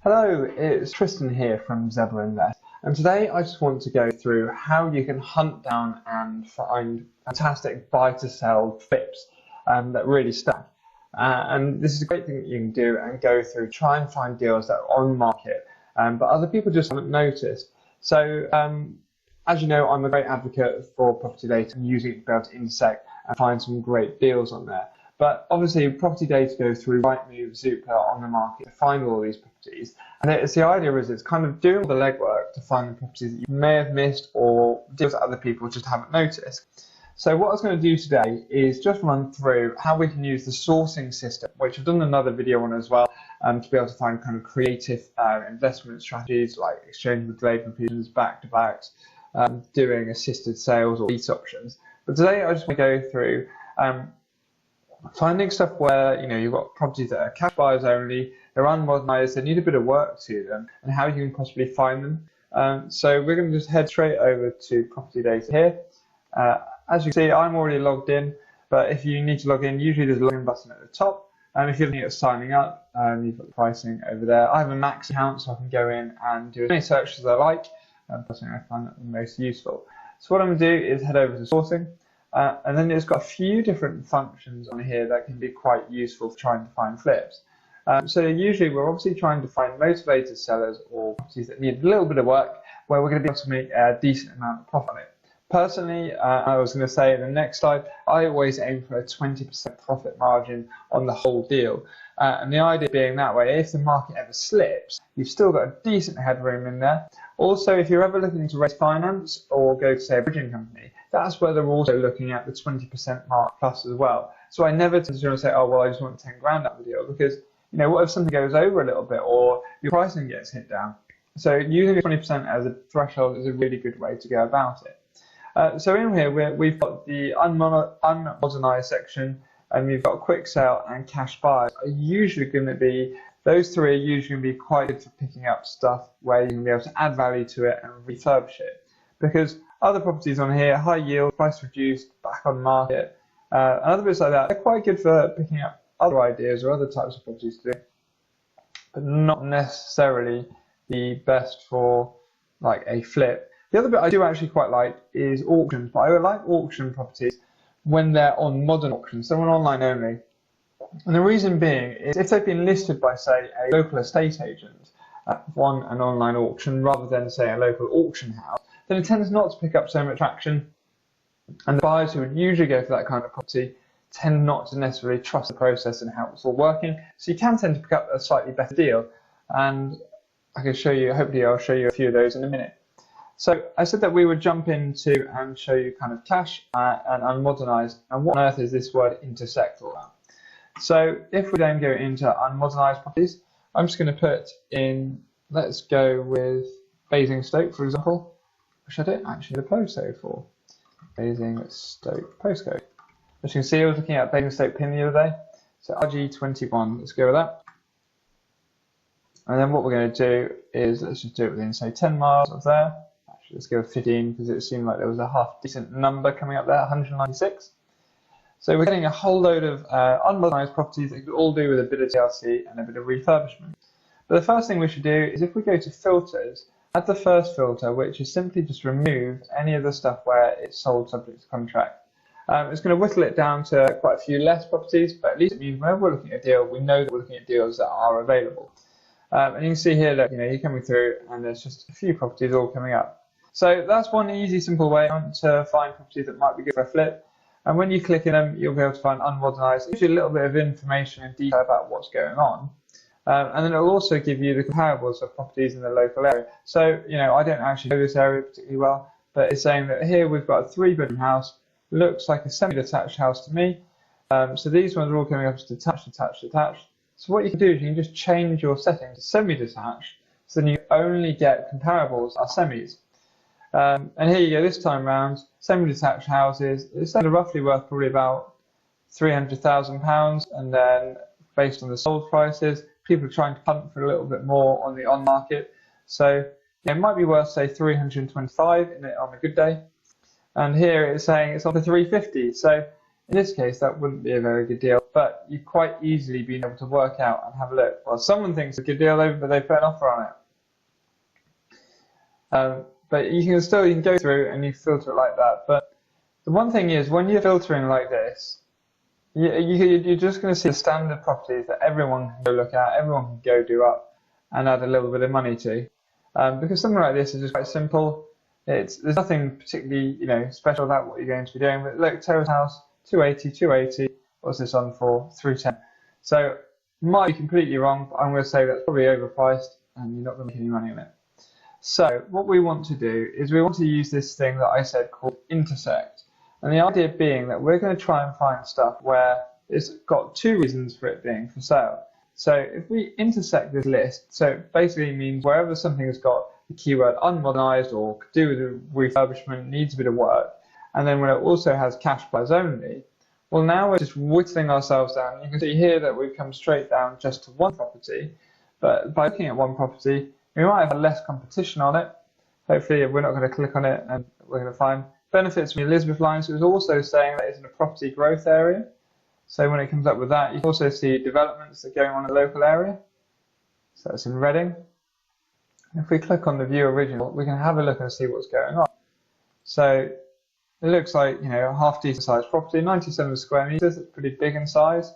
Hello, it's Tristan here from Zebra Invest, and today I just want to go through how you can hunt down and find fantastic buy-to-sell flips that really stack. And this is a great thing that you can do and go through, try and find deals that are on market, but other people just haven't noticed. So, as you know, I'm a great advocate for PropertyData and using it to be able to intersect and find some great deals on there. But obviously, PropertyData goes through Rightmove, Zoopla on the market to find all these properties. And the idea is it's kind of doing all the legwork to find the properties that you may have missed or deals that other people just haven't noticed. So what I was going to do today is just run through how we can use the sourcing system, which I've done another video on as well, to be able to find kind of creative investment strategies like exchange with delayed completions, back-to-backs, doing assisted sales or lease options. But today I just want to go through finding stuff where you've got properties that are cash buyers only, they're unmodernised, they need a bit of work to them, and how you can possibly find them. So we're going to just head straight over to PropertyData here. As you can see, I'm already logged in, but if you need to log in, usually there's a login button at the top. And if you're looking at signing up, you've got the pricing over there. I have a max account, so I can go in and do as many searches as I like. Personally, I find that the most useful. So what I'm going to do is head over to sourcing. And then it's got a few different functions on here that can be quite useful for trying to find flips. So usually we're obviously trying to find motivated sellers or properties that need a little bit of work where we're going to be able to make a decent amount of profit on it. Personally, I was going to say in the next slide, I always aim for a 20% profit margin on the whole deal. And the idea being that way, if the market ever slips, you've still got a decent headroom in there. Also, if you're ever looking to raise finance or go to, say, a bridging company, that's where they're also looking at the 20% mark plus as well. So I never tend to say, oh, well, I just want 10 grand out of the deal, because, what if something goes over a little bit or your pricing gets hit down? So using 20% as a threshold is a really good way to go about it. So in here, we've got the unmodernised section, and we've got quick sale and cash buyers. Those three are usually going to be quite good for picking up stuff where you can be able to add value to it and refurbish it. Because other properties on here, high yield, price reduced, back on market, and other bits like that, they're quite good for picking up other ideas or other types of properties to do, but not necessarily the best for like a flip. The other bit I do actually quite like is auctions, but I like auction properties when they're on modern auctions, so on online only. And the reason being is if they've been listed by, say, a local estate agent on an online auction rather than, say, a local auction house, then it tends not to pick up so much traction. And the buyers who would usually go for that kind of property tend not to necessarily trust the process and how it's all working. So you can tend to pick up a slightly better deal. And I can show you, hopefully I'll show you a few of those in a minute. So I said that we would jump into and show you kind of cash and unmodernised. And what on earth is this word intersect all about? So if we then go into unmodernised properties, I'm just going to put in, let's go with Basingstoke, for example, which I don't actually have a postcode for. Basingstoke postcode. As you can see, I was looking at Basingstoke pin the other day. So RG21, let's go with that. And then what we're going to do is, let's just do it within, say, 10 miles of there. Actually, let's go with 15 because it seemed like there was a half decent number coming up there, 196. So we're getting a whole load of unmodernised properties that could all do with a bit of TLC and a bit of refurbishment. But the first thing we should do is if we go to filters, add the first filter, which is simply just remove any of the stuff where it's sold subject to contract. It's going to whittle it down to quite a few less properties, but at least it means whenever we're looking at a deal, we know that we're looking at deals that are available. And you can see here that you're coming through and there's just a few properties all coming up. So that's one easy, simple way to find properties that might be good for a flip. And when you click in them, you'll be able to find unmodernised. It gives you a little bit of information and detail about what's going on. And then it'll also give you the comparables of properties in the local area. So, I don't actually know this area particularly well, but it's saying that here we've got a 3-bedroom house, looks like a semi-detached house to me. So these ones are all coming up as detached, detached, detached. So what you can do is you can just change your settings to semi-detached, so then you only get comparables are semis. And here you go, this time round, semi-detached houses, it's roughly worth probably about £300,000, and then based on the sold prices, people are trying to punt for a little bit more on the on-market. So it might be worth, say, 325 on a good day. And here it's saying it's on for 350. So In this case, that wouldn't be a very good deal, but you'd quite easily be able to work out and have a look. Well, someone thinks it's a good deal, but they put an offer on it. But you can go through and you filter it like that. But the one thing is, when you're filtering like this, you're just going to see the standard properties that everyone can go look at, everyone can go do up and add a little bit of money to. Because something like this is just quite simple. There's nothing particularly special about what you're going to be doing. But look, terrace house, 280. What's this on for? 310. So might be completely wrong, but I'm going to say that's probably overpriced and you're not going to make any money on it. So what we want to do is we want to use this thing that I said called Intersect. And the idea being that we're going to try and find stuff where it's got two reasons for it being for sale. So if we intersect this list, so it basically means wherever something has got the keyword unmodernised or could do with a refurbishment, needs a bit of work, and then when it also has cash buyers only, well, now we're just whittling ourselves down. You can see here that we've come straight down just to one property, but by looking at one property, we might have less competition on it. Hopefully we're not going to click on it and we're going to find benefits from the Elizabeth line. So it's also saying that it's in a property growth area. So when it comes up with that, you can also see developments that are going on in the local area. So that's in Reading. If we click on the view original, we can have a look and see what's going on. So it looks like, a half decent sized property, 97 square meters, it's pretty big in size.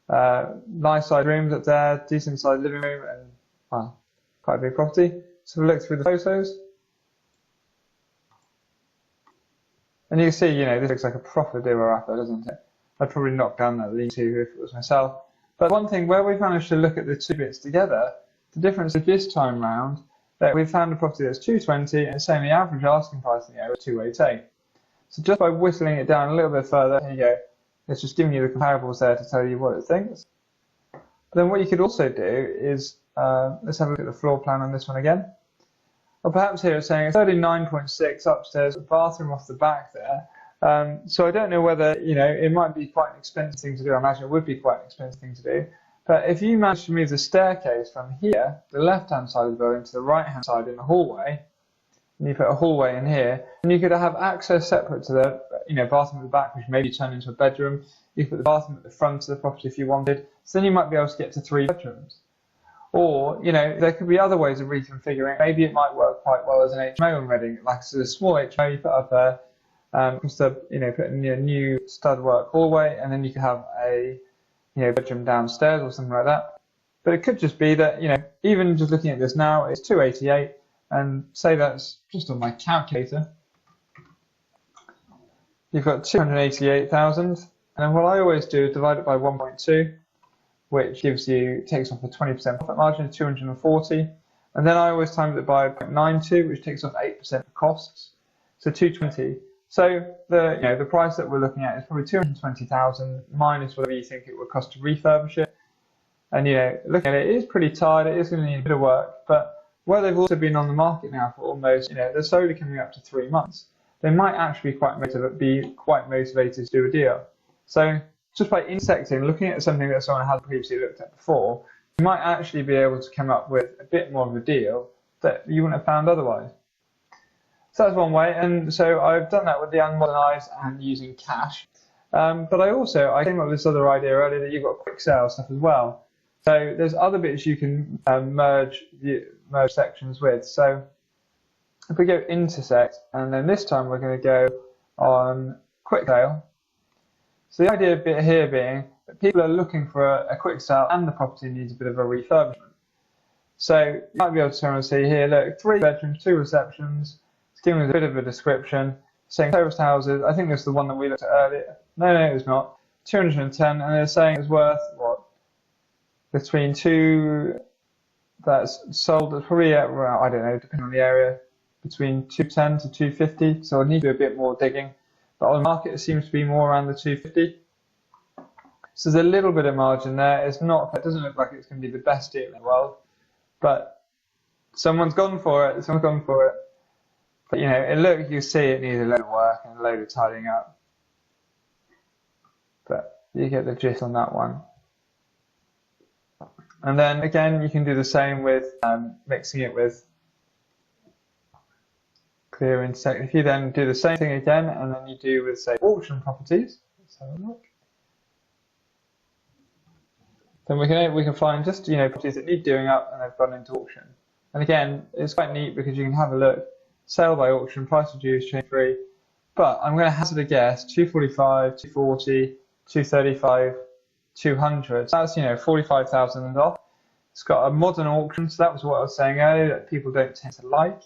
Nice sized rooms up there, decent sized living room, and well, quite a big property. So we look through the photos. And you can see, this looks like a proper doer upper, doesn't it? I'd probably knock down that lean-to if it was myself. But one thing, where we've managed to look at the two bits together, the difference is this time round, that we've found a property that's 220 and it's saying the average asking price in the area is 288. So just by whittling it down a little bit further, here you go, it's just giving you the comparables there to tell you what it thinks. But then what you could also do is, let's have a look at the floor plan on this one again. Or perhaps here it's saying 39.6 upstairs, a bathroom off the back there. So I don't know whether, it might be quite an expensive thing to do. I imagine it would be quite an expensive thing to do. But if you manage to move the staircase from here, the left-hand side of the building, to the right-hand side in the hallway, and you put a hallway in here, and you could have access separate to the bathroom at the back, which maybe turn into a bedroom. You could put the bathroom at the front of the property if you wanted. So then you might be able to get to 3 bedrooms. Or, there could be other ways of reconfiguring. Maybe it might work quite well as an HMO in Reading, like a small HMO you put up there, just to, put in a new stud work hallway, and then you could have a, bedroom downstairs or something like that. But it could just be that, even just looking at this now, it's 288, and say that's just on my calculator. You've got 288,000, and then what I always do is divide it by 1.2. Which takes off a 20% profit margin of 240, and then I always times it by 0.92, which takes off 8% of costs, so 220. So the price that we're looking at is probably 220,000 minus whatever you think it would cost to refurbish it. And looking at it, it is pretty tired. It is going to need a bit of work, but where they've also been on the market now for almost, they're slowly coming up to 3 months. They might actually be quite motivated to do a deal. So just by intersecting, looking at something that someone had previously looked at before, you might actually be able to come up with a bit more of a deal that you wouldn't have found otherwise. So that's one way, and so I've done that with the Unmodernised and using cash. But I came up with this other idea earlier that you've got quick sale stuff as well. So there's other bits you can merge sections with. So if we go intersect, and then this time we're going to go on quick sale. So the idea bit here being that people are looking for a quick sale and the property needs a bit of a refurbishment. So you might be able to turn and see here, look, 3 bedrooms, 2 receptions. It's giving us a bit of a description, saying terraced houses. I think that's the one that we looked at earlier. No, it was not. 210, and they're saying it's worth, between 2, that's sold, it's probably at, I don't know, depending on the area, between 210 to 250, so I need to do a bit more digging. But on the market, it seems to be more around the 250. So there's a little bit of margin there. It doesn't look like it's going to be the best deal in the world, but someone's gone for it. But you see it needs a load of work and a load of tidying up. But you get the gist on that one. And then again, you can do the same with mixing it with clear intersect. If you then do the same thing again, and then you do with, say, auction properties, Let's have a look. Then we can find just properties that need doing up and they've gone into auction. And again, it's quite neat because you can have a look, sale by auction, price reduced, chain free. But I'm going to hazard a guess, 245, 240, 235, 200. So that's 45,000 off. It's got a modern auction, so that was what I was saying earlier that people don't tend to like.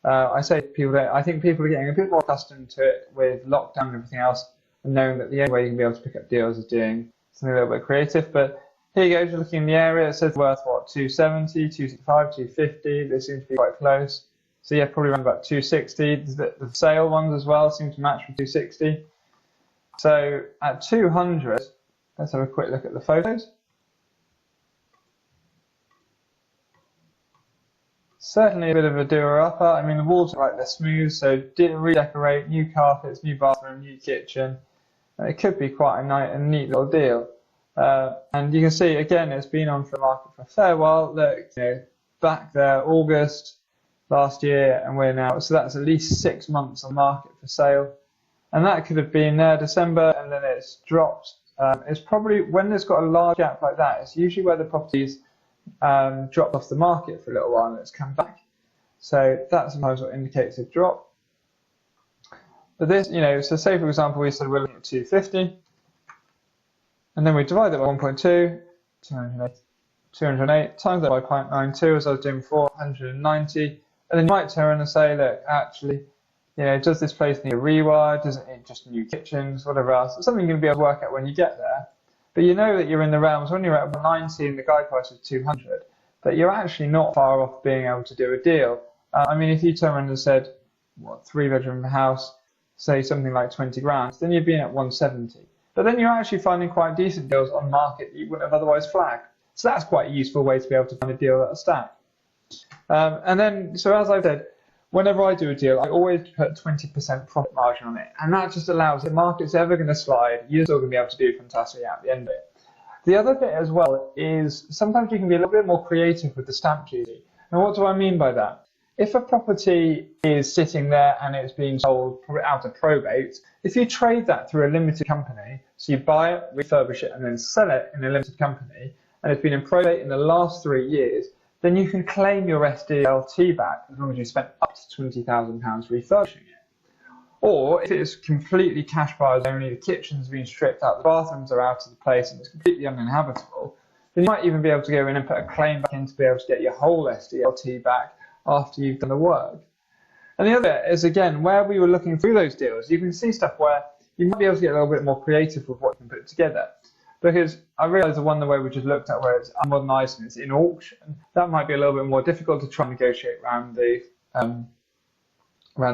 I think people are getting a bit more accustomed to it with lockdown and everything else, and knowing that the only way you can be able to pick up deals is doing something a little bit creative. But here you go, you're looking in the area, it says worth what, 270, 265, 250, they seem to be quite close. So yeah, probably around about 260. The sale ones as well seem to match with 260. So at 200, let's have a quick look at the photos. Certainly a bit of a doer-upper. I mean, the walls are right, they're smooth, so didn't redecorate, new carpets, new bathroom, new kitchen. It could be quite a neat little deal. And you can see, again, it's been on for the market for a fair while. Look, back there, August last year, and we're now, so that's at least 6 months on market for sale. And that could have been there December, and then it's dropped. It's probably, when there's got a large gap like that, it's usually where the property's dropped off the market for a little while and it's come back. So that sometimes what indicates a drop. But this, so say for example we said we're looking at 250, and then we divide that by 1.2, 208, times that by 0.92 as I was doing before, 190, and then you might turn around and say, look, actually, does this place need a rewire? Does it need just new kitchens, whatever else? It's something you're going to be able to work out when you get there. But you know that you're in the realms, when you're at 90 and the guide price is 200, that you're actually not far off being able to do a deal. I mean, if you turn around and said, what, 3-bedroom house, say something like 20 grand, then you'd be in at 170. But then you're actually finding quite decent deals on market that you wouldn't have otherwise flagged. So that's quite a useful way to be able to find a deal at a stack. And then, so as I said, whenever I do a deal, I always put 20% profit margin on it. And that just allows, if the market's ever going to slide, you're still going to be able to do fantastically at the end of it. The other bit as well is sometimes you can be a little bit more creative with the stamp duty. And what do I mean by that? If a property is sitting there and it's being sold out of probate, if you trade that through a limited company, so you buy it, refurbish it, and then sell it in a limited company, and it's been in probate in the last 3 years, then you can claim your SDLT back as long as you spent up to £20,000 refurbishing it. Or if it's completely cash buyers only, the kitchen's been stripped out, the bathrooms are out of the place, and it's completely uninhabitable, then you might even be able to go in and put a claim back in to be able to get your whole SDLT back after you've done the work. And the other is, again, where we were looking through those deals, you can see stuff where you might be able to get a little bit more creative with what you can put together. Because I realise the one the way we just looked at where it's unmodernised and it's in auction, that might be a little bit more difficult to try and negotiate around the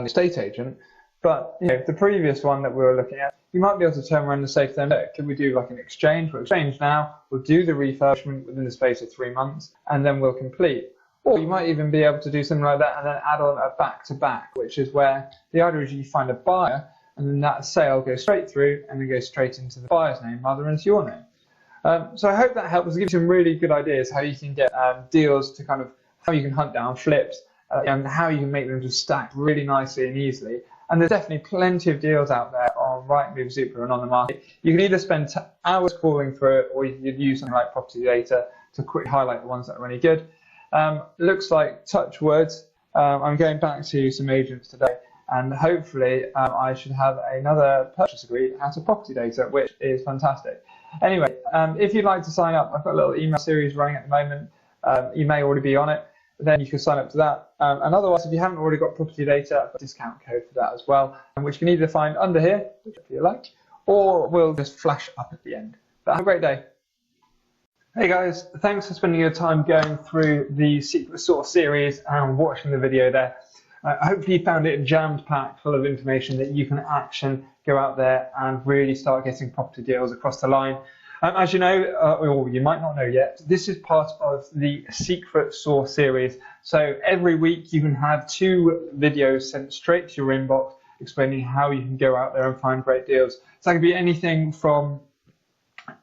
estate agent. But the previous one that we were looking at, you might be able to turn around and say to them, look, can we do like an exchange? We'll exchange now, we'll do the refurbishment within the space of 3 months, and then we'll complete. Or you might even be able to do something like that and then add on a back-to-back, which is where the idea is you find a buyer and then that sale goes straight through and then goes straight into the buyer's name rather than into your name. So I hope that helps give you some really good ideas how you can get deals to kind of how you can hunt down flips and how you can make them just stack really nicely and easily. And there's definitely plenty of deals out there on Rightmove, Zoopla and on the market. You can either spend hours calling through it or you could use something like PropertyData to quickly highlight the ones that are really good. Looks like, touch wood, I'm going back to some agents today and hopefully I should have another purchase agreed out of PropertyData, which is fantastic. Anyway, if you'd like to sign up, I've got a little email series running at the moment. You may already be on it, then you can sign up to that. And otherwise, if you haven't already got PropertyData, I've got a discount code for that as well, which you can either find under here, if you like, or we'll just flash up at the end. But have a great day. Hey guys, thanks for spending your time going through the Secret Sauce series and watching the video there. Hopefully you found it jammed-packed full of information that you can action, go out there and really start getting property deals across the line. As you know, or you might not know yet, this is part of the Secret Sauce series. So every week you can have 2 videos sent straight to your inbox explaining how you can go out there and find great deals. So that could be anything from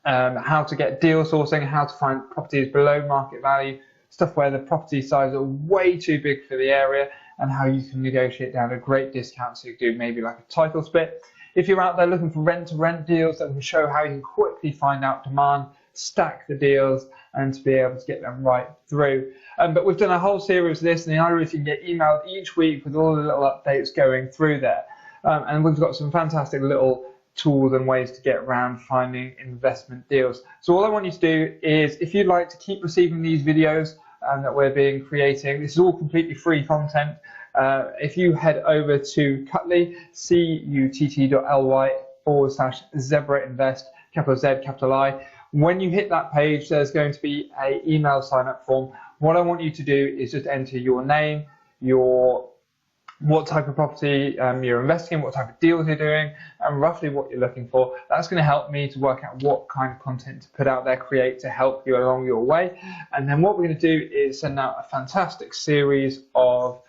how to get deal sourcing, how to find properties below market value, stuff where the property size are way too big for the area, and how you can negotiate down a great discount so you can do maybe like a title split. if you're out there looking for rent-to-rent deals, that will show how you can quickly find out demand, stack the deals, and to be able to get them right through. But we've done a whole series of this, and the idea is you can get emailed each week with all the little updates going through there. And we've got some fantastic little tools and ways to get around finding investment deals. So all I want you to do is, if you'd like to keep receiving these videos that we're creating, this is all completely free content. If you head over to Cutly, cutt.ly/Zebra Invest, capital Z, capital I. When you hit that page, there's going to be an email sign-up form. What I want you to do is just enter your name, what type of property you're investing in, what type of deals you're doing, and roughly what you're looking for. That's going to help me to work out what kind of content to put out there, create to help you along your way. And then what we're going to do is send out a fantastic series of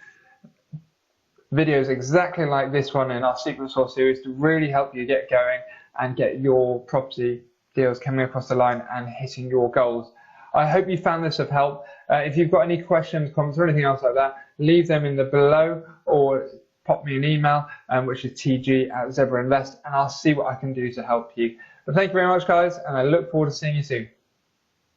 videos exactly like this one in our Secret Sauce series to really help you get going and get your property deals coming across the line and hitting your goals. I hope you found this of help. If you've got any questions, comments, or anything else like that, leave them in the below or pop me an email, which is tg@Zebra Invest, and I'll see what I can do to help you. But thank you very much, guys, and I look forward to seeing you soon.